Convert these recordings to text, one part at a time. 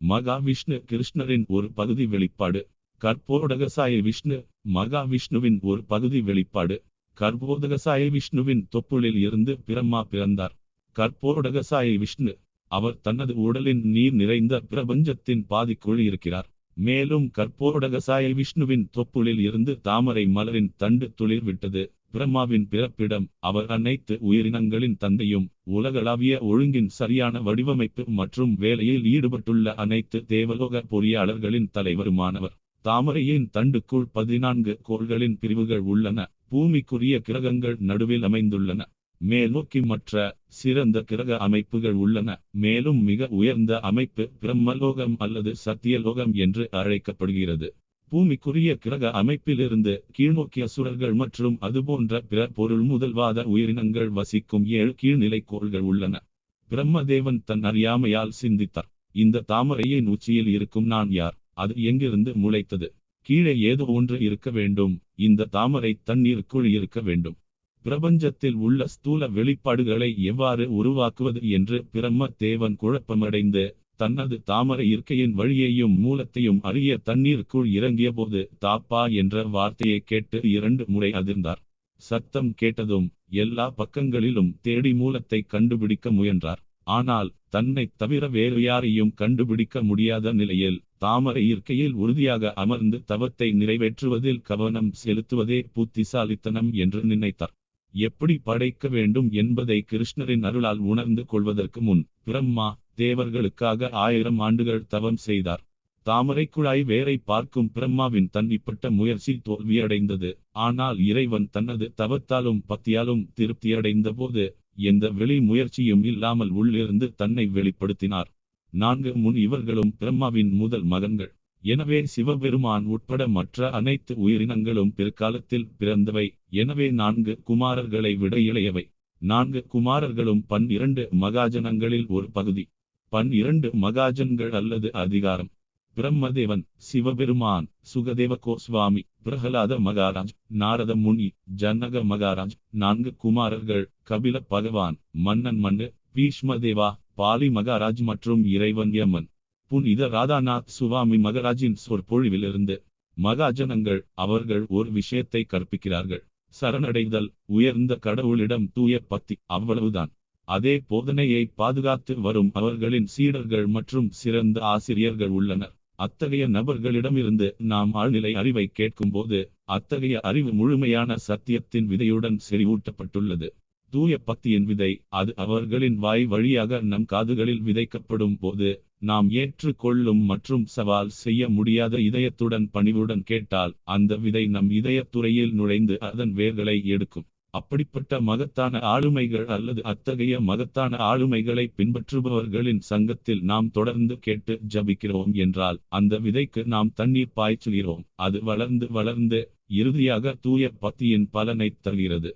மகாவிஷ்ணு கிருஷ்ணரின் ஒரு பகுதி வெளிப்பாடு. கற்போடகசாய விஷ்ணு மகாவிஷ்ணுவின் ஒரு பகுதி வெளிப்பாடு. கற்போதகசாய விஷ்ணுவின் தொப்புளில் இருந்து பிரம்மா பிறந்தார். கற்போடகசாய விஷ்ணு அவர் தனது உடலின் நீர் நிறைந்த பிரபஞ்சத்தின் பாதிக்குள் இருக்கிறார். மேலும் கற்போடகசாய விஷ்ணுவின் தொப்புளில் இருந்து தாமரை மலரின் தண்டு துளிர் விட்டது. பிரம்மாவின் பிறப்பிடம். அவர் அனைத்து உயிரினங்களின் தந்தையும் உலகளாவிய ஒழுங்கின் சரியான வடிவமைப்பு மற்றும் வேலையில் ஈடுபட்டுள்ள அனைத்து தேவலோக பொறியாளர்களின் தலைவருமானவர். தாமரையின் தண்டுக்குள் 14 கோள்களின் பிரிவுகள் உள்ளன. பூமிக்குரிய கிரகங்கள் நடுவில் அமைந்துள்ளன. மேல்நோக்கி மற்ற சிறந்த கிரக அமைப்புகள் உள்ளன. மேலும் மிக உயர்ந்த அமைப்பு பிரம்மலோகம் அல்லது சத்தியலோகம் என்று அழைக்கப்படுகிறது. பூமிக்குரிய கிரக அமைப்பிலிருந்து கீழ்நோக்கிய அசுரர்கள் மற்றும் அதுபோன்ற பிற பொருள் முதல்வாத உயிரினங்கள் வசிக்கும் 7 கீழ்நிலை கோள்கள் உள்ளன. பிரம்மதேவன் தன் அறியாமையால் சிந்தித்தார், இந்த தாமரையின் உச்சியில் இருக்கும் நான் யார்? அது எங்கிருந்து முளைத்தது? கீழே ஏதோ ஒன்று இருக்க வேண்டும். இந்த தாமரை தண்ணீருக்குள் இருக்க வேண்டும். பிரபஞ்சத்தில் உள்ள ஸ்தூல வெளிப்பாடுகளை எவ்வாறு உருவாக்குவது என்று பிரம்மதேவன் குழப்பமடைந்து தனது தாமரை இருக்கையின் வழியையும் மூலத்தையும் அறிய தண்ணீருக்குள் இறங்கிய போது தாப்பா என்ற வார்த்தையை கேட்டு 2 முறை அதிர்ந்தார். சத்தம் கேட்டதும் எல்லா பக்கங்களிலும் தேடி மூலத்தை கண்டுபிடிக்க முயன்றார். ஆனால் தன்னை தவிர வேறு யாரையும் கண்டுபிடிக்க முடியாத நிலையில் தாமரை இருக்கையில் உறுதியாக அமர்ந்து தவத்தை நிறைவேற்றுவதில் கவனம் செலுத்துவதே புத்திசாலித்தனம் என்று நினைத்தார். எப்படி படைக்க வேண்டும் என்பதை கிருஷ்ணரின் அருளால் உணர்ந்து கொள்வதற்கு முன் பிரம்மா தேவர்களுக்காக 1000 ஆண்டுகள் தவம் செய்தார். தாமரை குழாய் வேரை பார்க்கும் பிரம்மாவின் தன்னிப்பட்ட முயற்சி தோல்வியடைந்தது. ஆனால் இறைவன் தனது தவத்தாலும் பக்தியாலும் திருப்தியடைந்த போது எந்த வெளி முயற்சியும் இல்லாமல் உள்ளிருந்து தன்னை வெளிப்படுத்தினார். 4 முன் இவர்களும் பிரம்மாவின் முதல் மகன்கள். எனவே சிவபெருமான் உட்பட மற்ற அனைத்து உயிரினங்களும் பிற்காலத்தில் பிறந்தவை. எனவே 4 குமாரர்களை விட இளையவை. 4 குமாரர்களும் 12 மகாஜனங்களில் ஒரு பகுதி. 12 மகாஜன்கள் அல்லது அதிகாரம். பிரம்மதேவன், சிவபெருமான், சுகதேவ கோஸ்வாமி, பிரகலாத மகாராஜ், நாரத முனி, ஜனக மகாராஜ். 4 குமாரர்கள் கபில பகவான், மன்னன் மன்னு, பீஷ்மதேவா, பாலி மகாராஜ் மற்றும் இறைவன் யமன். புனித ராதாநாத் சுவாமி மகாராஜின் சொற்பொழிவிலிருந்து. மகாஜனங்கள் அவர்கள் ஒரு விஷயத்தை கற்பிக்கிறார்கள். சரணடைதல், உயர்ந்த கடவுளிடம் தூய பக்தி, அவ்வளவுதான். அதே போதனையை பாதுகாத்து வரும் அவர்களின் சீடர்கள் மற்றும் சிறந்த ஆசிரியர்கள் உள்ளனர். அத்தகைய நபர்களிடமிருந்து நாம் ஆழ்நிலை அறிவை கேட்கும்போது அத்தகைய அறிவு முழுமையான சத்தியத்தின் விதையுடன் செறிவூட்டப்பட்டுள்ளது. தூய பக்தியின் விதை, அது அவர்களின் வாய் வழியாக நம் காதுகளில் விதைக்கப்படும் போது நாம் ஏற்றுக்கொள்ளும் மற்றும் சவால் செய்ய முடியாத இதயத்துடன் பணிவுடன் கேட்டால் அந்த விதை நம் இதயத்துறையில் நுழைந்து அதன் வேர்களை எடுக்கும். அப்படிப்பட்ட மகத்தான ஆளுமைகள் அல்லது அத்தகைய மகத்தான ஆளுமைகளை பின்பற்றுபவர்களின் சங்கத்தில் நாம் தொடர்ந்து கேட்டு ஜபிக்கிறோம் என்றால் அந்த விதைக்கு நாம் தண்ணீர் பாய்ச்சுகிறோம். அது வளர்ந்து வளர்ந்து இறுதியாக தூய பக்தியின் பலனை தருகிறது.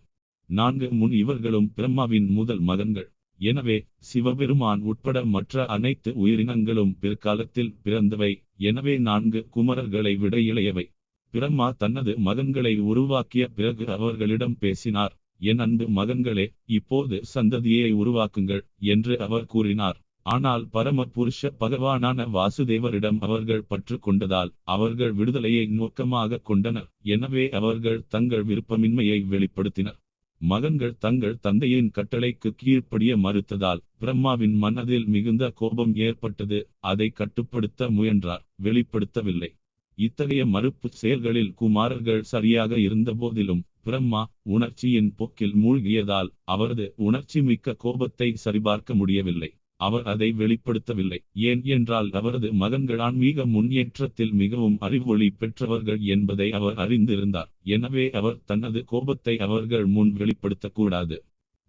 4 முன் இவர்களும் பிரம்மாவின் முதல் மகன்கள். எனவே சிவபெருமான் உட்பட மற்ற அனைத்து உயிரினங்களும் பிற்காலத்தில் பிறந்தவை. எனவே 4 குமரர்களை விட இளையவை. பிரம்மா தனது மகன்களை உருவாக்கிய பிறகு அவர்களிடம் பேசினார். என் அன்பு மகன்களே, இப்போது சந்ததியை உருவாக்குங்கள் என்று அவர் கூறினார். ஆனால் பரம புருஷ பகவானான வாசுதேவரிடம் அவர்கள் பற்று கொண்டதால் அவர்கள் விடுதலையை நோக்கமாக கொண்டனர். எனவே அவர்கள் தங்கள் விருப்பமின்மையை வெளிப்படுத்தினர். மகன்கள் தங்கள் தந்தையின் கட்டளைக்கு கீழ்ப்படிய மறுத்ததால் பிரம்மாவின் மனதில் மிகுந்த கோபம் ஏற்பட்டது. அதை கட்டுப்படுத்த முயன்றார், வெளிப்படுத்தவில்லை. இத்தகைய மறுப்பு செயல்களில் குமாரர்கள் சரியாக இருந்தபோதிலும் பிரம்மா உணர்ச்சியின் போக்கில் மூழ்கியதால் அவரது உணர்ச்சி மிக்க கோபத்தை சரிபார்க்க முடியவில்லை. அவர் அதை வெளிப்படுத்தவில்லை. ஏன் என்றால் அவரது மகன்கள் ஆன்மீக முன்னேற்றத்தில் மிகவும் அறிவொளி பெற்றவர்கள் என்பதை அவர் அறிந்திருந்தார். எனவே அவர் தனது கோபத்தை அவர்கள் முன் வெளிப்படுத்தக்கூடாது.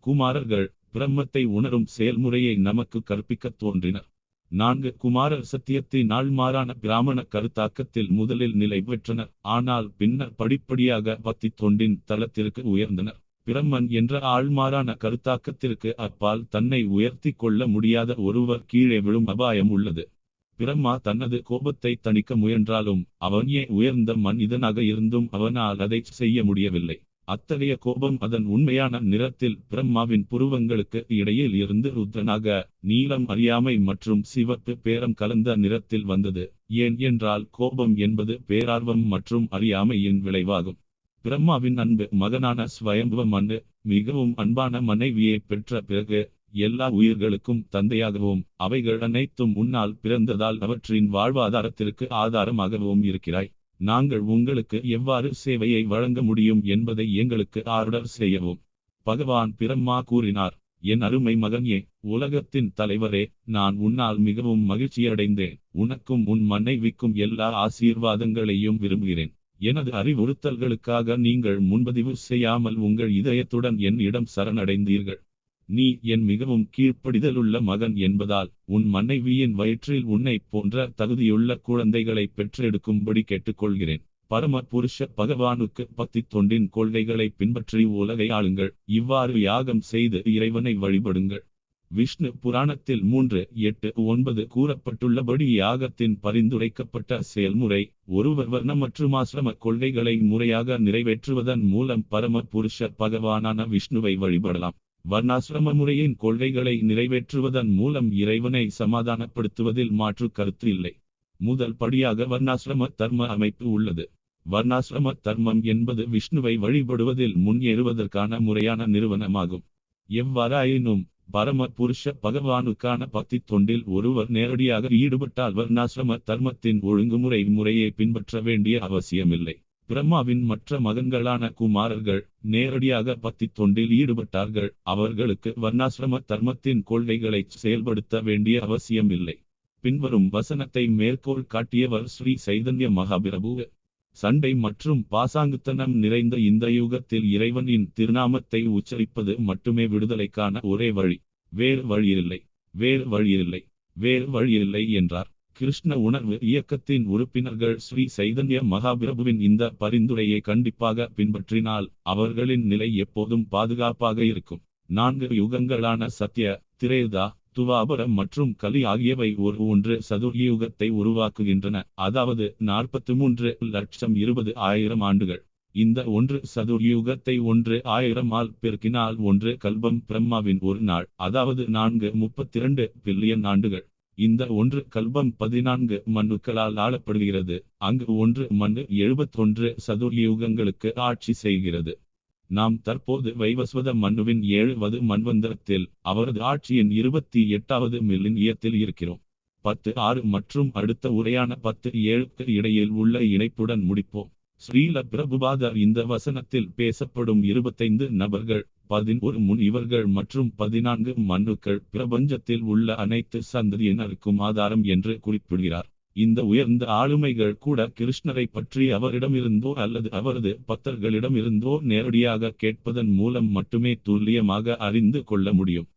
குமாரர்கள் பிரம்மத்தை உணரும் செயல்முறையை நமக்கு கற்பிக்க தோன்றினர். 4 குமாரர் சத்தியத்தின் ஆழ்மாறான பிராமண கருத்தாக்கத்தில் முதலில் நிலை பெற்றனர். ஆனால் பின்னர் படிப்படியாக பக்தி தொண்டின் தளத்திற்கு உயர்ந்தனர். பிரம்மன் என்ற ஆழ்மாறான கருத்தாக்கத்திற்கு அப்பால் தன்னை உயர்த்தி கொள்ள முடியாத ஒருவர் கீழே விழும் அபாயம் உள்ளது. பிரம்மா தனது கோபத்தை தணிக்க முயன்றாலும் அவன் உயர்ந்த மனிதனாக இருந்தும் அவனால் அதை செய்ய முடியவில்லை. அத்தகைய கோபம் அதன் உண்மையான நிறத்தில் பிரம்மாவின் புருவங்களுக்கு இடையில் இருந்து ருத்ரனாக நீலம் அறியாமை மற்றும் சிவப்பு பேரம் கலந்த நிறத்தில் வந்தது. ஏன் என்றால் கோபம் என்பது பேரார்வம் மற்றும் அறியாமையின் விளைவாகும். பிரம்மாவின் அன்பு மகனான ஸ்வயம்புவ மனு மிகவும் அன்பான மனைவியை பெற்ற பிறகு எல்லா உயிர்களுக்கும் தந்தையாகவும் அவைகள் அனைத்தும் உன்னால் பிறந்ததால் அவற்றின் வாழ்வாதாரத்திற்கு ஆதாரமாகவும் இருக்கிறாய். நாங்கள் உங்களுக்கு எவ்வாறு சேவையை வழங்க முடியும் என்பதை எங்களுக்கு ஆர்டர் செய்யவும். பகவான் பிரம்மா கூறினார், என் அருமை மகனே, உலகத்தின் தலைவரே, நான் உன்னால் மிகவும் மகிழ்ச்சியடைந்தேன். உனக்கும் உன் மனைவிக்கும் எல்லா ஆசீர்வாதங்களையும் விரும்புகிறேன். எனது அறிவுறுத்தல்களுக்காக நீங்கள் முன்பதிவு செய்யாமல் உங்கள் இதயத்துடன் என்னிடம் சரணடைந்தீர்கள். நீ என் மிகவும் கீழ்ப்படிதலுள்ள மகன் என்பதால் உன் மனைவியின் வயிற்றில் உன்னை போன்ற தகுதியுள்ள குழந்தைகளை பெற்றெடுக்கும்படி கேட்டுக்கொள்கிறேன். பரம புருஷ பகவானுக்கு பக்தி தொண்டின் கொள்கைகளை பின்பற்றி உலகை ஆளுங்கள். இவ்வாறு யாகம் செய்து இறைவனை வழிபடுங்கள். விஷ்ணு புராணத்தில் 3:8-9 கூறப்பட்டுள்ளபடி யாகத்தின் பரிந்துரைக்கப்பட்ட செயல்முறை ஒருவர் வர்ண மற்றும் ஆசிரம கொள்கைகளை முறையாக நிறைவேற்றுவதன் மூலம் பரம புருஷ பகவானான விஷ்ணுவை வழிபடலாம். வர்ணாசிரம முறையின் கொள்கைகளை நிறைவேற்றுவதன் மூலம் இறைவனை சமாதானப்படுத்துவதில் மாற்று கருத்து இல்லை. முதல் படியாக வர்ணாசிரம தர்ம அமைப்பு உள்ளது. வர்ணாசிரம தர்மம் என்பது விஷ்ணுவை வழிபடுவதில் முன்னேறுவதற்கான முறையான நிறுவனமாகும். எவ்வாறாயினும் பரம புருஷ பகவானுக்கான பக்தி தொண்டில் ஒருவர் நேரடியாக ஈடுபட்டால் வர்ணாசிரம தர்மத்தின் ஒழுங்குமுறை முறையை பின்பற்ற வேண்டிய அவசியமில்லை. பிரம்மாவின் மற்ற மகன்களான குமாரர்கள் நேரடியாக பக்தி தொண்டில் ஈடுபட்டார்கள். அவர்களுக்கு வர்ணாசிரம தர்மத்தின் கொள்கைகளை செயல்படுத்த வேண்டிய அவசியம் இல்லை. பின்வரும் வசனத்தை மேற்கோள் காட்டியவர் ஸ்ரீ சைதன்ய மகாபிரபு. சண்டை மற்றும் பாசாங்குத்தனம் நிறைந்த இந்த யுகத்தில் இறைவனின் திருநாமத்தை உச்சரிப்பது மட்டுமே விடுதலைக்கான ஒரே வழி. வேறு வழியில்லை, வேறு வழியில்லை, வேறு வழியில்லை என்றார். கிருஷ்ண உணர்வு இயக்கத்தின் உறுப்பினர்கள் ஸ்ரீ சைதன்ய மகாபிரபுவின் இந்த பரிந்துரையை கண்டிப்பாக பின்பற்றினால் அவர்களின் நிலை எப்போதும் பாதுகாப்பாக இருக்கும். 4 யுகங்களான சத்ய, திரேதா, துவாபர மற்றும் கலி ஆகியவை ஒன்று சதுர்யுகத்தை உருவாக்குகின்றன, அதாவது 43,20,000 ஆண்டுகள். இந்த 1 சதுர்யுகத்தை 1,000 ஆல் பெருக்கினால் 1 கல்பம் பிரம்மாவின் ஒரு நாள், அதாவது 432 பில்லியன் ஆண்டுகள். இந்த 1 கல்பம் 14 மனுக்களால் ஆளப்படுகிறது. அங்கு 1 மனு 71 சதுர்யுகங்களுக்கு ஆட்சி செய்கிறது. நாம் தற்போது வைவஸ்வத மனுவின் 7வது மன்வந்தரத்தில் அவரது ஆட்சியின் 28வது மில்லினியத்தில் இருக்கிறோம். 10:6 மற்றும் அடுத்த உரையான 10:7க்கு இடையில் உள்ள இணைப்புடன் முடிப்போம். ஸ்ரீல பிரபுபாதர் இந்த வசனத்தில் பேசப்படும் 25 நபர்கள், 11 முன் இவர்கள் மற்றும் 14 மன்னுக்கள் பிரபஞ்சத்தில் உள்ள அனைத்து சந்ததியினருக்கும் ஆதாரம் என்று குறிப்பிடுகிறார். இந்த உயர்ந்த ஆளுமைகள் கூட கிருஷ்ணரை பற்றி அவரிடமிருந்தோ அல்லது அவரது பக்தர்களிடமிருந்தோ நேரடியாக கேட்பதன் மூலம் மட்டுமே துல்லியமாக அறிந்து கொள்ள முடியும்.